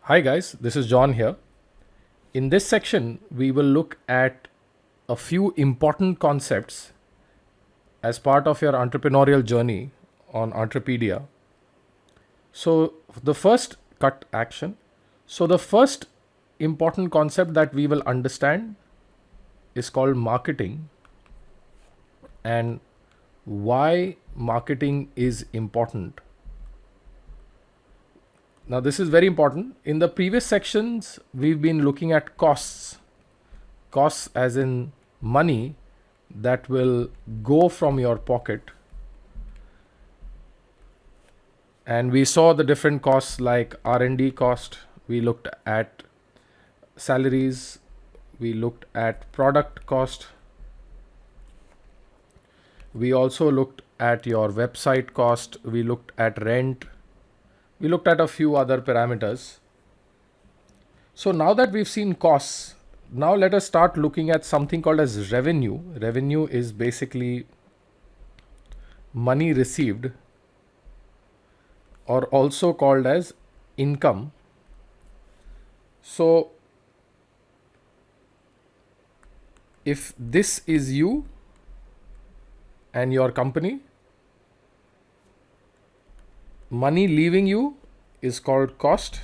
Hi guys, this is John here. In this section, we will look at a few important concepts as part of your entrepreneurial journey on Entrepedia. So, the first cut action. So, the first important concept that we will understand is called marketing and why marketing is important. Now, this is very important. In the previous sections, we've been looking at costs as in money that will go from your pocket. And we saw the different costs like R&D cost. We looked at salaries. We looked at product cost. We also looked at your website cost. We looked at rent. We looked at a few other parameters. So now that we've seen costs, now let us start looking at something called as revenue. Revenue is basically money received or also called as income. So if this is you and your company, money leaving you is called cost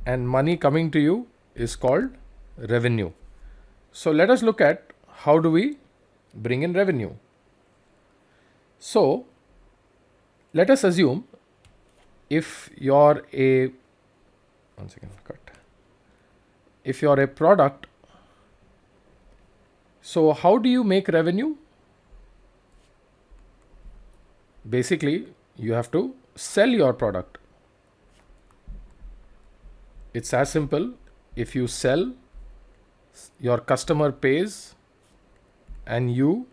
and money coming to you is called revenue. So let us look at how do we bring in revenue. So let us assume if you're a if you're a product, so how do you make revenue? Basically, you have to sell your product. It's as simple. If you sell, your customer pays and you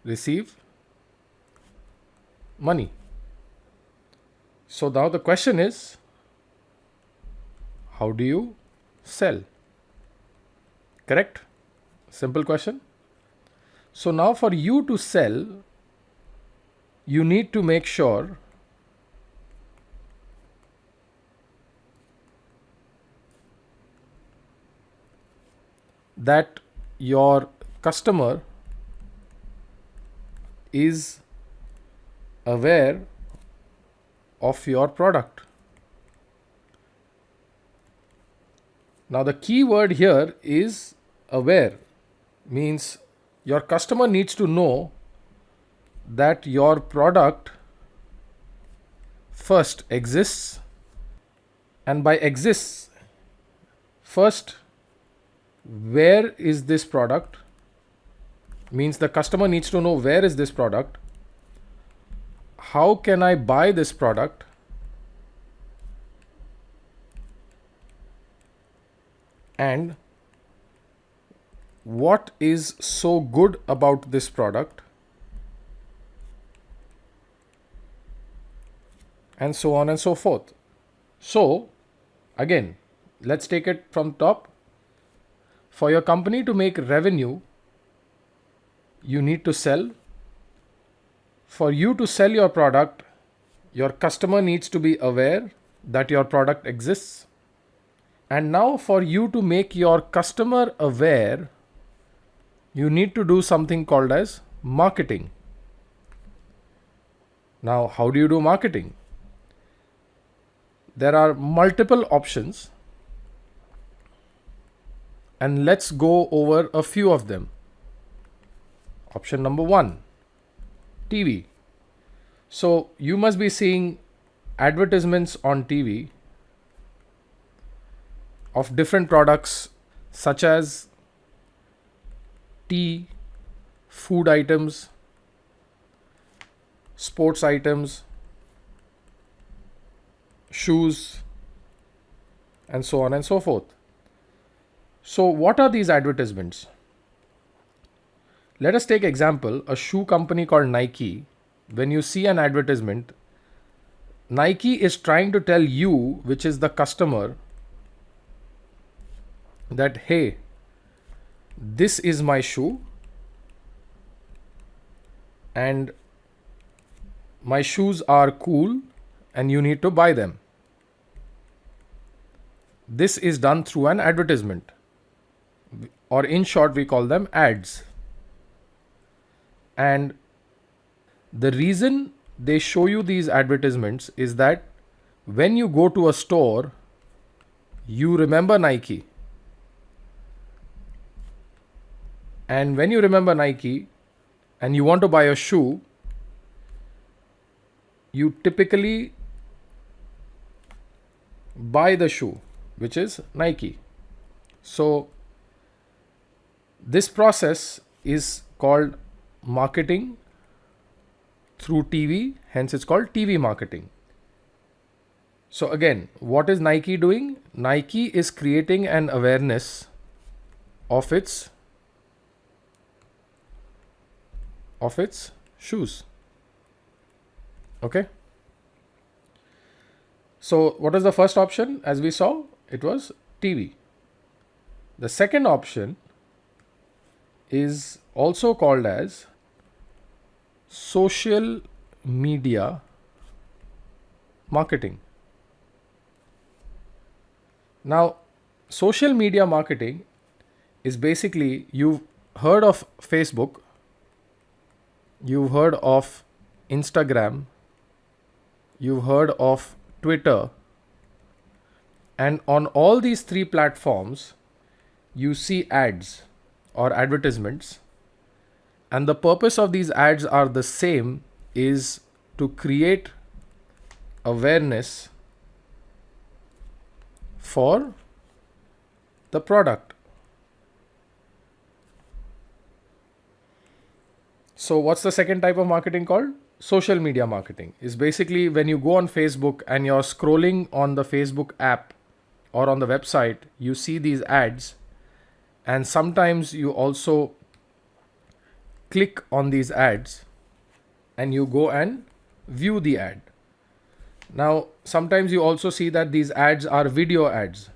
receive money. So now the question is, how do you sell? Correct? Simple question. So now for you to sell, you need to make sure that your customer is aware of your product. Now the key word here is aware, means your customer needs to know that your product first exists, and by exists, first, where is this product? Means the customer needs to know where is this product, how can I buy this product, and what is so good about this product, and so on and so forth. So again, let's take it from top. For your company to make revenue, you need to sell. For you to sell your product, your customer needs to be aware that your product exists. And now for you to make your customer aware, you need to do something called as marketing. Now, how do you do marketing? There are multiple options, and let's go over a few of them. Option number 1, TV. So you must be seeing advertisements on TV of different products such as tea, food items, sports items, shoes, and so on and so forth. So what are these advertisements? Let us take example, a shoe company called Nike. When you see an advertisement, Nike is trying to tell you, which is the customer, that hey, this is my shoe and my shoes are cool and you need to buy them. this is done through an advertisement, or in short, we call them ads. And the reason they show you these advertisements is that when you go to a store, you remember Nike. And when you remember Nike and you want to buy a shoe, you typically buy the shoe, which is Nike. So this process is called marketing through TV, hence it's called TV marketing. So again, what is Nike doing? Nike is creating an awareness of its shoes. Okay. So what is the first option? As we saw, it was TV. The second option is also called as social media marketing. Now, social media marketing is basically, you've heard of Facebook, you've heard of Instagram, you've heard of Twitter, and on all these three platforms, you see ads or advertisements. And the purpose of these ads are the same, is to create awareness for the product. So what's the second type of marketing called? Social media marketing. Is basically when you go on Facebook and you're scrolling on the Facebook app or on the website, you see these ads, and sometimes you also click on these ads and you go and view the ad. Now, sometimes you also see that these ads are video ads.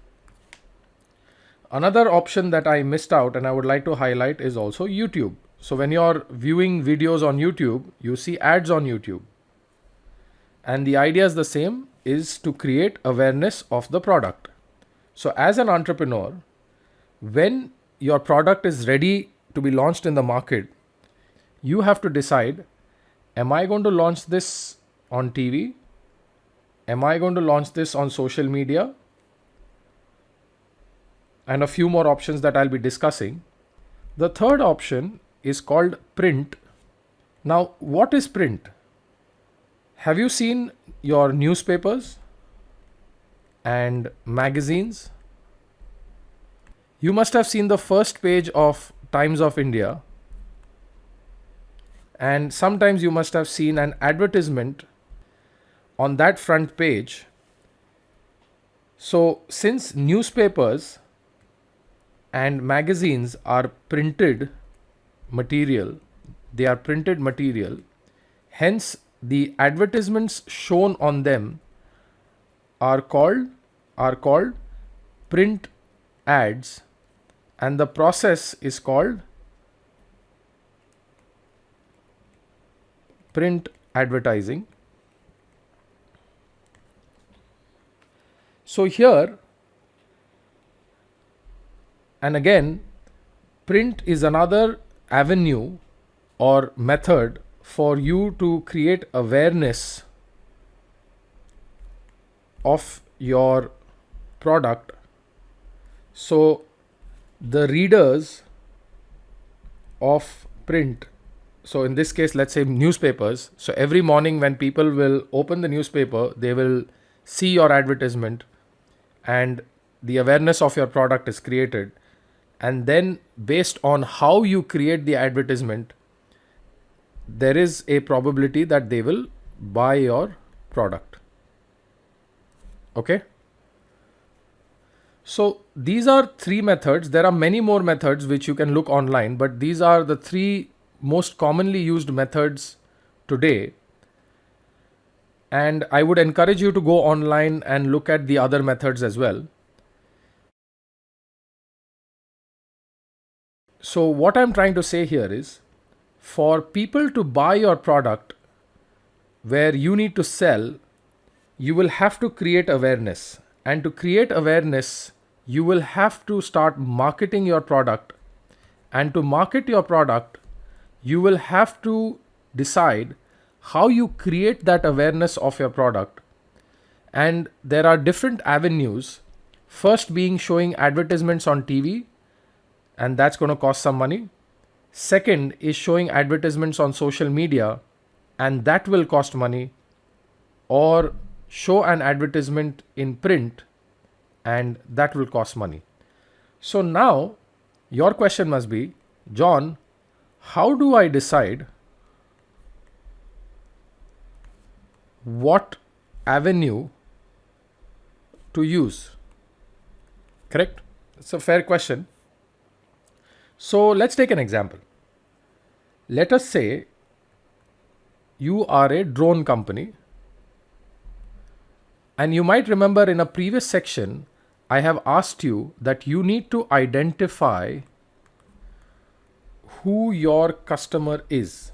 Another option that I missed out and I would like to highlight is also YouTube. So when you're viewing videos on YouTube, you see ads on YouTube. And the idea is the same, is to create awareness of the product. So as an entrepreneur, when your product is ready to be launched in the market, you have to decide, am I going to launch this on TV? Am I going to launch this on social media? And a few more options that I'll be discussing. The third option is called print. Now, what is print? Have you seen your newspapers and magazines? You must have seen the first page of Times of India, and sometimes you must have seen an advertisement on that front page. So since newspapers and magazines are printed material, hence the advertisements shown on them are called print ads, and the process is called print advertising. So here, and again, print is another avenue or method for you to create awareness of your product. So the readers of print, so in this case, let's say newspapers. So every morning when people will open the newspaper, they will see your advertisement and the awareness of your product is created. And then based on how you create the advertisement, there is a probability that they will buy your product. Okay. So these are three methods. There are many more methods which you can look online, but these are the three most commonly used methods today. And I would encourage you to go online and look at the other methods as well. So what I'm trying to say here is, for people to buy your product where you need to sell, you will have to create awareness. And to create awareness, you will have to start marketing your product. And to market your product, you will have to decide how you create that awareness of your product. And there are different avenues. First being showing advertisements on TV, and that's going to cost some money. Second is showing advertisements on social media, and that will cost money. Or show an advertisement in print, and that will cost money. So now your question must be, John, how do I decide what avenue to use? Correct? It's a fair question. So let's take an example. Let us say you are a drone company. And you might remember in a previous section, I have asked you that you need to identify who your customer is.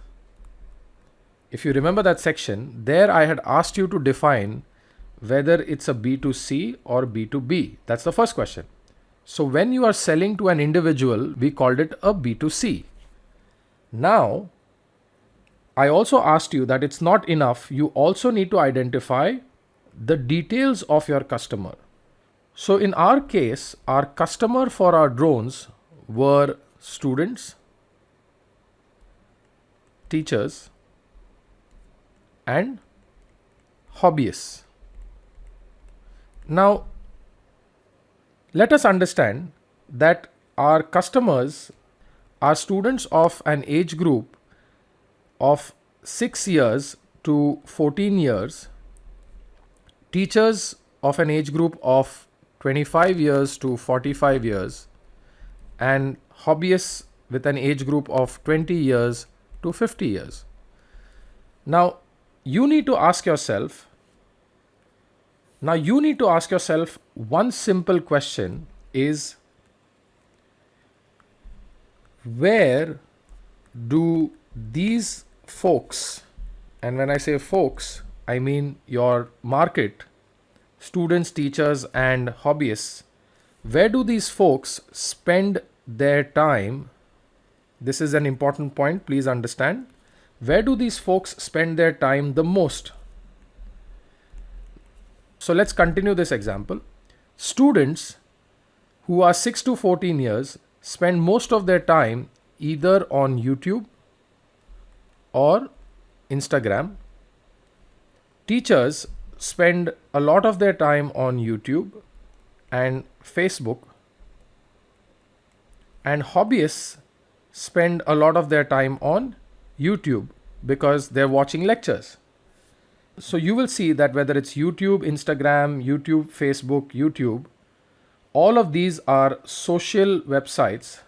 If you remember that section, there I had asked you to define whether it's a B2C or B2B. That's the first question. So when you are selling to an individual, we called it a B2C. Now, I also asked you that it's not enough. You also need to identify the details of your customer. So in our case, our customer for our drones were students, teachers, and hobbyists. Now, let us understand that our customers are students of an age group of 6 years to 14 years, teachers of an age group of 25 years to 45 years, and hobbyists with an age group of 20 years to 50 years. Now, you need to ask yourself one simple question is, where do these folks, and when I say folks, I mean your market, students, teachers, and hobbyists, where do these folks spend their time? This is an important point, please understand. Where do these folks spend their time the most? So let's continue this example. Students who are 6 to 14 years spend most of their time either on YouTube or Instagram. Teachers spend a lot of their time on YouTube and Facebook. And hobbyists spend a lot of their time on YouTube because they're watching lectures. So you will see that whether it's YouTube, Instagram, YouTube, Facebook, YouTube, all of these are social websites.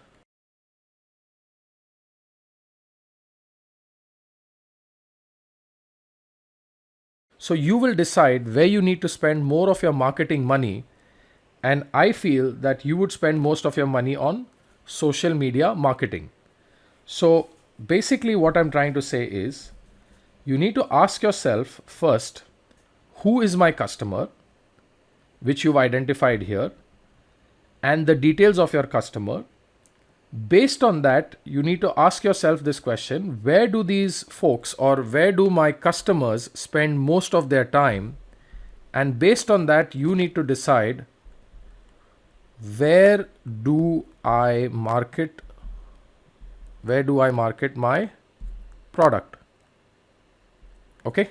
So you will decide where you need to spend more of your marketing money. And I feel that you would spend most of your money on social media marketing. So basically what I'm trying to say is, you need to ask yourself first, who is my customer, which you've identified here, and the details of your customer. Based on that, you need to ask yourself this question, where do these folks or where do my customers spend most of their time? And based on that, you need to decide, where do I market my product? Okay.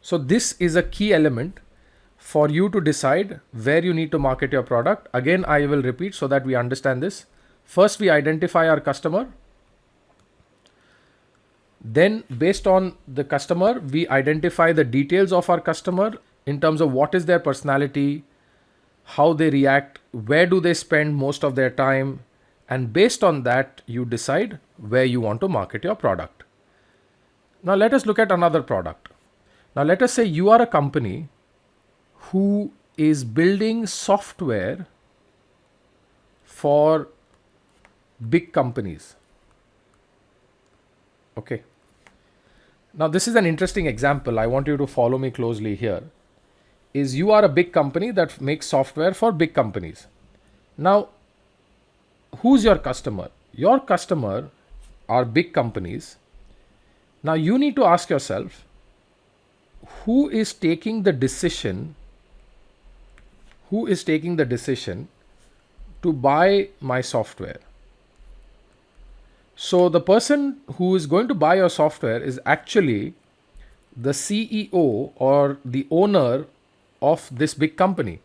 So this is a key element for you to decide where you need to market your product. Again, I will repeat so that we understand this. First, we identify our customer. Then, based on the customer, we identify the details of our customer in terms of what is their personality, how they react, where do they spend most of their time, and based on that, you decide where you want to market your product. Now, let us look at another product. Now, let us say you are a company who is building software for big companies. Okay. Now, this is an interesting example. I want you to follow me closely here. is you are a big company that makes software for big companies. Now, who's your customer? Your customer are big companies. Now you need to ask yourself, who is taking the decision? Who is taking the decision to buy my software? So the person who is going to buy your software is actually the CEO or the owner of this big company.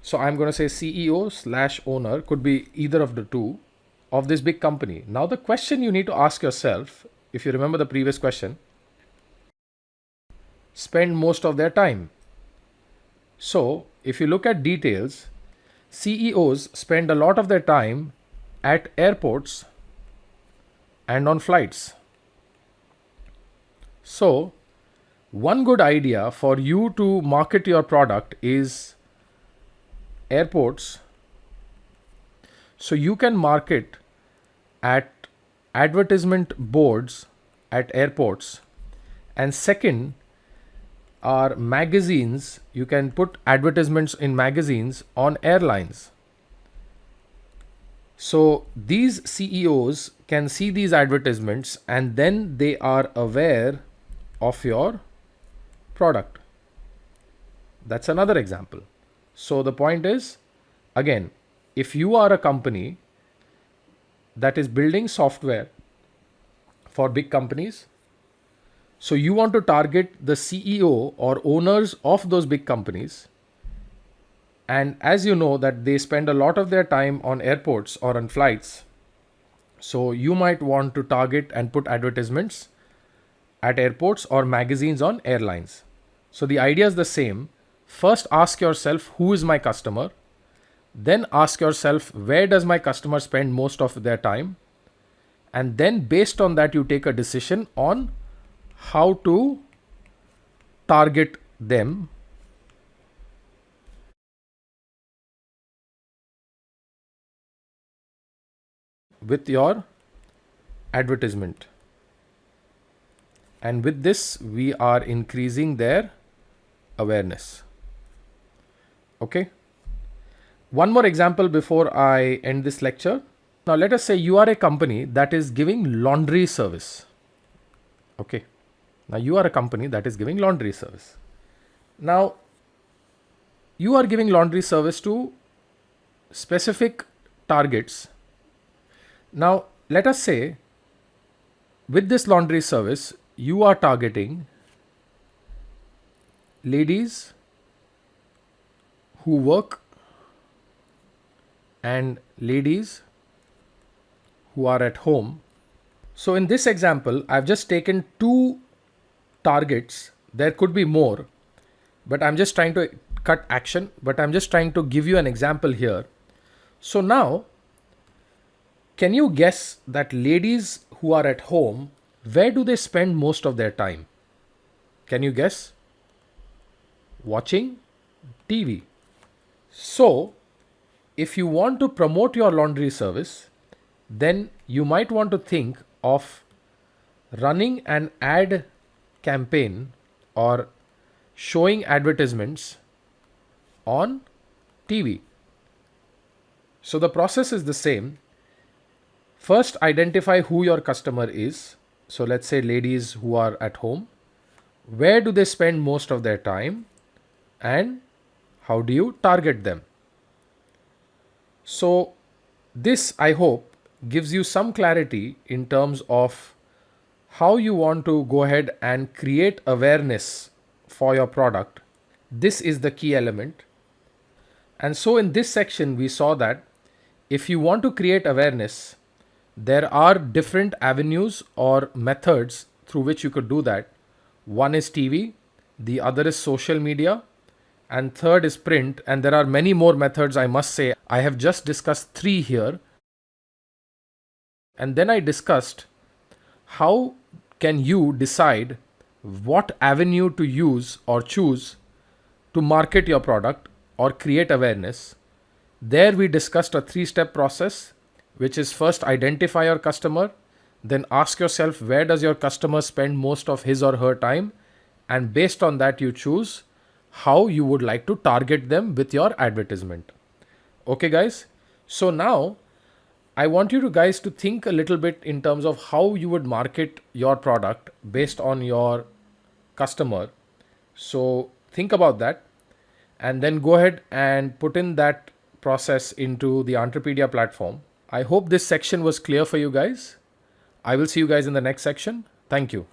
So I'm going to say CEO/owner, could be either of the two, of this big company. Now the question you need to ask yourself, if you remember the previous question, spend most of their time. So if you look at details, CEOs spend a lot of their time at airports and on flights. So one good idea for you to market your product is airports. So you can market at advertisement boards at airports. And second are magazines. You can put advertisements in magazines on airlines. So these CEOs can see these advertisements and then they are aware of your product. That's another example. So the point is, again, if you are a company that is building software for big companies, so you want to target the CEO or owners of those big companies. And as you know that they spend a lot of their time on airports or on flights. So you might want to target and put advertisements at airports or magazines on airlines. So the idea is the same. First ask yourself, who is my customer? Then ask yourself, where does my customer spend most of their time? And then based on that, you take a decision on how to target them with your advertisement. And with this, we are increasing their awareness. Okay. One more example before I end this lecture. Now, let us say you are a company that is giving laundry service. Okay. Now, you are a company that is giving laundry service. Now, you are giving laundry service to specific targets. Now, let us say with this laundry service, you are targeting ladies who work and ladies who are at home. So in this example, I've just taken two targets. There could be more, but I'm just trying to cut action, but I'm just trying to give you an example here. So now, can you guess that ladies who are at home, where do they spend most of their time? Can you guess? Watching TV. So, if you want to promote your laundry service, then you might want to think of running an ad campaign or showing advertisements on TV. So the process is the same. First, identify who your customer is. So let's say ladies who are at home. Where do they spend most of their time? And how do you target them? So this, I hope, gives you some clarity in terms of how you want to go ahead and create awareness for your product. This is the key element. And so in this section, we saw that if you want to create awareness, there are different avenues or methods through which you could do that. One is TV, the other is social media, and third is print. And there are many more methods, I must say. I have just discussed 3 here. And then I discussed how can you decide what avenue to use or choose to market your product or create awareness. There we discussed a 3-step process, which is first identify your customer, then ask yourself where does your customer spend most of his or her time, and based on that you choose how you would like to target them with your advertisement. Okay, guys. So now I want you to guys to think a little bit in terms of how you would market your product based on your customer. So think about that and then go ahead and put in that process into the Entrepedia platform. I hope this section was clear for you guys. I will see you guys in the next section. Thank you.